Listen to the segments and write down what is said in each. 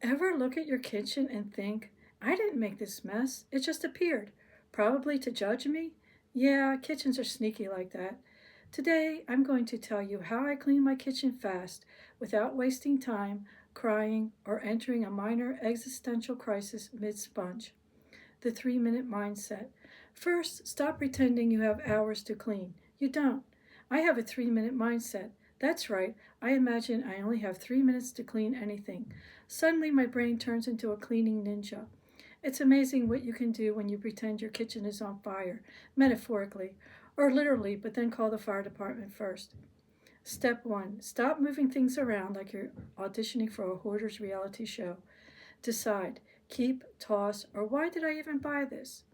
Ever look at your kitchen and think, I didn't make this mess, it just appeared, probably to judge me? Yeah, kitchens are sneaky like that. Today, I'm going to tell you how I clean my kitchen fast without wasting time, crying, or entering a minor existential crisis mid sponge. The 3 minute mindset. First, stop pretending you have hours to clean. You don't. I have a 3 minute mindset. That's right, I imagine I only have 3 minutes to clean anything. Suddenly, my brain turns into a cleaning ninja. It's amazing what you can do when you pretend your kitchen is on fire, metaphorically, or literally, but then call the fire department first. Step 1. Stop moving things around like you're auditioning for a hoarder's reality show. Decide, keep, toss, or why did I even buy this?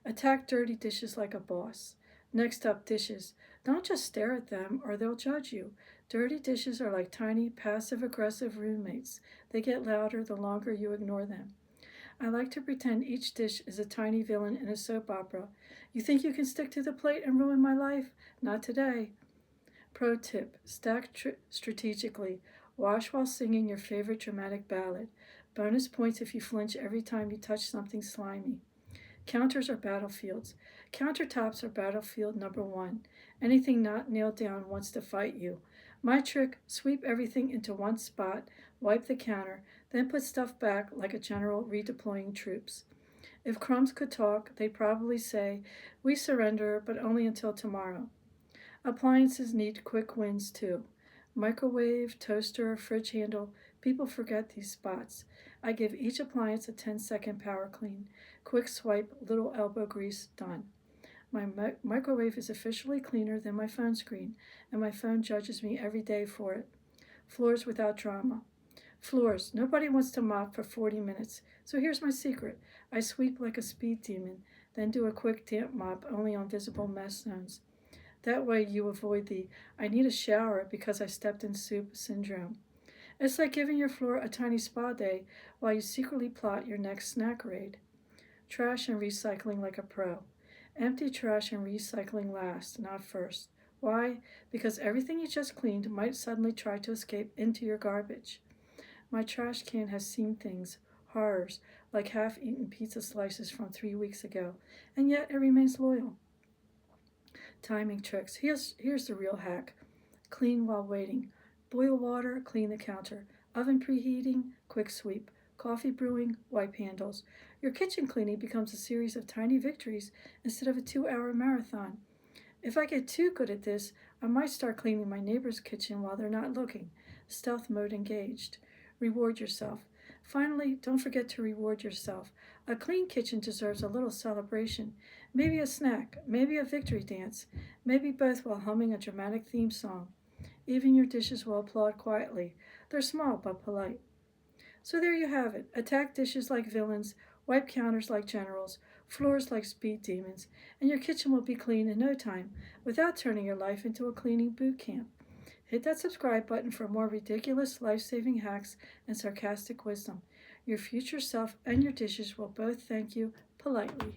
Attack dirty dishes like a boss. Next up, dishes. Don't just stare at them or they'll judge you. Dirty dishes are like tiny, passive aggressive roommates. They get louder the longer you ignore them. I like to pretend each dish is a tiny villain in a soap opera. You think you can stick to the plate and ruin my life? Not today. Pro tip, stack strategically. Wash while singing your favorite dramatic ballad. Bonus points if you flinch every time you touch something slimy. Counters are battlefields. Countertops are battlefield number one. Anything not nailed down wants to fight you. My trick, sweep everything into one spot, wipe the counter, then put stuff back like a general redeploying troops. If crumbs could talk, they'd probably say, we surrender, but only until tomorrow. Appliances need quick wins too. Microwave, toaster, fridge handle, people forget these spots. I give each appliance a 10-second power clean. Quick swipe, little elbow grease, done. My microwave is officially cleaner than my phone screen, and my phone judges me every day for it. Floors without drama. Floors. Nobody wants to mop for 40 minutes, so here's my secret. I sweep like a speed demon, then do a quick damp mop only on visible mess zones. That way you avoid the I need a shower because I stepped in soup syndrome. It's like giving your floor a tiny spa day while you secretly plot your next snack raid. Trash and recycling like a pro. Empty trash and recycling last, not first. Why? Because everything you just cleaned might suddenly try to escape into your garbage. My trash can has seen things, horrors, like half-eaten pizza slices from 3 weeks ago, and yet it remains loyal. Timing tricks. Here's the real hack. Clean while waiting. Boil water, clean the counter. Oven preheating, quick sweep. Coffee brewing, wipe handles. Your kitchen cleaning becomes a series of tiny victories instead of a 2 hour marathon. If I get too good at this, I might start cleaning my neighbor's kitchen while they're not looking. Stealth mode engaged. Reward yourself. Finally, don't forget to reward yourself. A clean kitchen deserves a little celebration. Maybe a snack, maybe a victory dance, maybe both while humming a dramatic theme song. Even your dishes will applaud quietly. They're small but polite. So there you have it. Attack dishes like villains, wipe counters like generals, floors like speed demons, and your kitchen will be clean in no time without turning your life into a cleaning boot camp. Hit that subscribe button for more ridiculous life-saving hacks and sarcastic wisdom. Your future self and your dishes will both thank you politely.